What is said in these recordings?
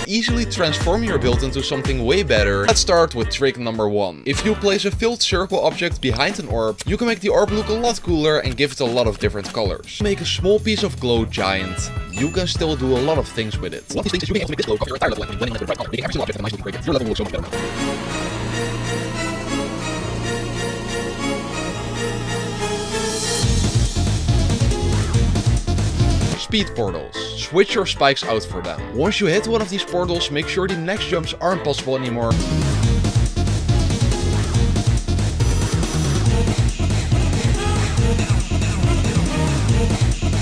easily transform your build into something way better, let's start with trick number 1. If you place a filled circle object behind an orb, you can make the orb look a lot cooler and give it a lot of different colors. Make a small piece of glow giant. You can still do a lot of things with it. One of these things is you being able to make this glow cover your entire level and blending it with the right color, making every single object have a nice looking gradient. Your level will look so much better now. Speed portals. Switch your spikes out for them. Once you hit one of these portals, make sure the next jumps aren't possible anymore.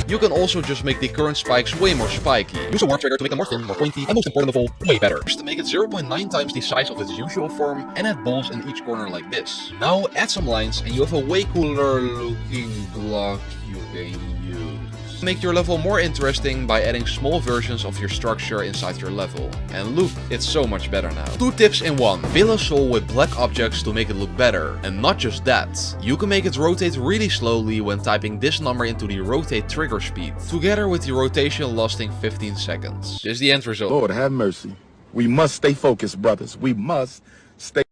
You can also just make the current spikes way more spiky. Use a warp trigger to make them more thin, more pointy, and most important of all, way better. Just to make it 0.9 times the size of its usual form, and add balls in each corner like this. Now add some lines and you have a way cooler looking block you can use. Make your level more interesting by adding small versions of your structure inside your level. And look, it's so much better now. 2 tips in 1. Fill a soul with black objects to make it look better. And not just that, you can make it rotate really slowly when typing this number into the rotate trigger speed, together with the rotation lasting 15 seconds. This is the end result. Lord have mercy. We must stay focused, brothers. We must stay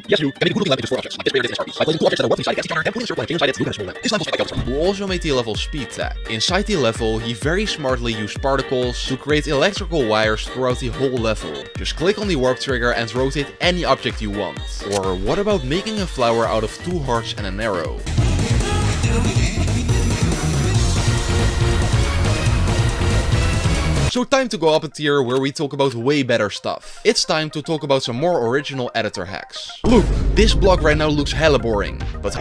Yes, you can make a cool looking lamp into 4 objects, like this rare in SRPs. By placing 2 objects that are warped inside the counter and putting a circle and chain inside it, you can small lamp. This lamp will like Elvis. We'll also make the level speed tag. Inside the level, he very smartly used particles to create electrical wires throughout the whole level. Just click on the warp trigger and rotate any object you want. Or what about making a flower out of 2 hearts and an arrow? So time to go up a tier where we talk about way better stuff. It's time to talk about some more original editor hacks. Look, this block right now looks hella boring, but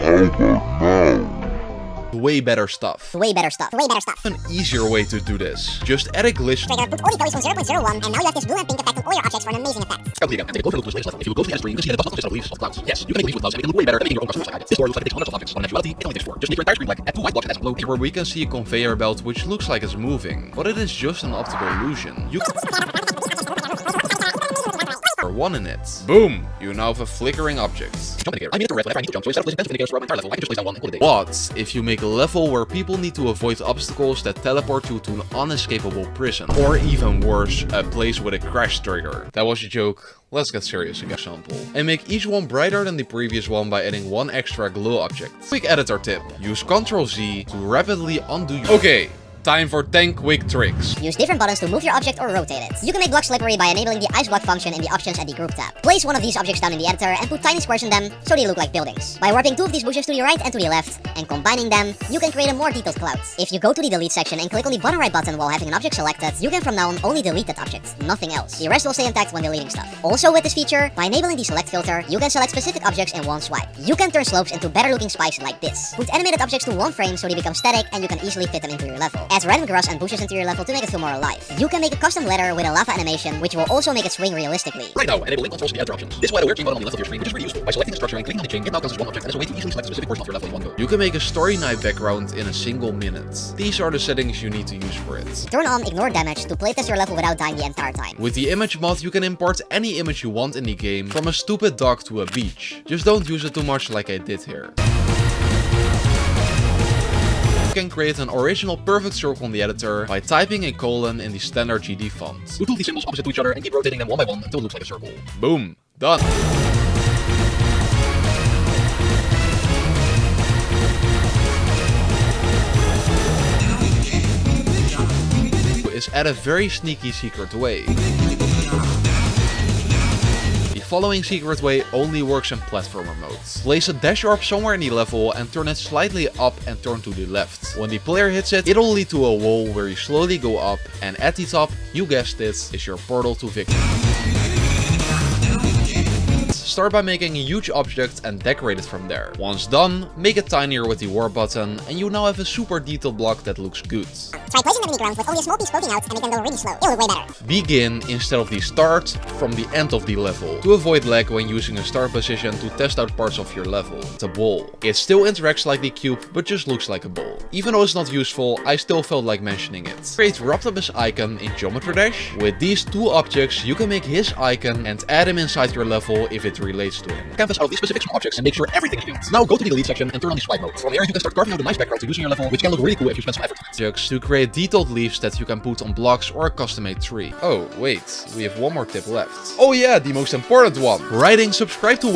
way better stuff. Way better stuff. Way better stuff. An easier way to do this. Just add a glitch Trigger, put all the values from 0.01, and now you have this blue and pink effect on all your objects for an amazing effect. again, and take a closer look to this latest level. If you go to the edit screen, you can see that it does not consist of leaves of clouds. Yes, you can make leaves with clouds and make it look way better than making your own custom side. This door looks like it takes hundreds of objects. On eventuality, it only takes 4. Just make your entire screen black, add 2 white blocks and add some blue. Where we can see a conveyor belt which looks like it's moving, but it is just an optical illusion. You can one in it. Boom! You now have a flickering object. Jump indicator. I made it to red whenever I need to jump, so instead of placing 10 indicators throughout my entire level, I can just place down 1 and call it a day. What if you make a level where people need to avoid obstacles that teleport you to an unescapable prison? Or even worse, a place with a crash trigger. That was a joke. Let's get serious again. Example. And make each one brighter than the previous one by adding 1 extra glow object. Quick editor tip. Use Ctrl Z to rapidly undo your... Okay. Time for 10 quick tricks. Use different buttons to move your object or rotate it. You can make blocks slippery by enabling the ice block function in the options at the group tab. Place one of these objects down in the editor and put tiny squares in them so they look like buildings. By warping 2 of these bushes to the right and to the left and combining them, you can create a more detailed cloud. If you go to the delete section and click on the bottom right button while having an object selected, you can from now on only delete that object, nothing else. The rest will stay intact when deleting stuff. Also with this feature, by enabling the select filter, you can select specific objects in one swipe. You can turn slopes into better looking spikes like this. Put animated objects to 1 frame so they become static and you can easily fit them into your level. Add random grass and bushes into your level to make it feel more alive. You can make a custom ladder with a lava animation, which will also make it swing realistically. Right now, enable link controls in the editor options. This will add a weird chain button on the left of your screen, which is really useful. By selecting the structure and clicking on the chain, it now counts as 1 object, and there's a way to easily select a specific portion of your level in one go. You can make a story night background in a single minute. These are the settings you need to use for it. Turn on ignore damage to playtest your level without dying the entire time. With the image mod, you can import any image you want in the game, from a stupid dog to a beach. Just don't use it too much like I did here. You can create an original perfect circle in the editor by typing a colon in the standard GD font. Put 2 of these symbols opposite to each other and keep rotating them one by one until it looks like a circle. Boom. Done. Is add a very sneaky secret way. The following secret way only works in platformer mode. Place a dash orb somewhere in the level and turn it slightly up and turn to the left. When the player hits it, it'll lead to a wall where you slowly go up, and at the top, you guessed it, is your portal to victory. Start by making a huge object and decorate it from there. Once done, make it tinier with the warp button and you now have a super detailed block that looks good. Try placing them in the ground with only a small piece poking out and make them go really slow. It'll look way better. Begin instead of the start from the end of the level, to avoid lag when using a start position to test out parts of your level. The ball. It still interacts like the cube, but just looks like a ball. Even though it's not useful, I still felt like mentioning it. Create Raptopus icon in Geometry Dash. With these 2 objects, you can make his icon and add him inside your level if it relates to him. Canvas out of these specifics from objects and make sure everything is built. Now go to the delete section and turn on the swipe mode. From here you can start carving out a nice background to use in your level, which can look really cool if you spend some effort on it. Objects to create detailed leaves that you can put on blocks or a custom-made tree. Oh, wait, we have one more tip left. Oh yeah, the most important one. Writing subscribe to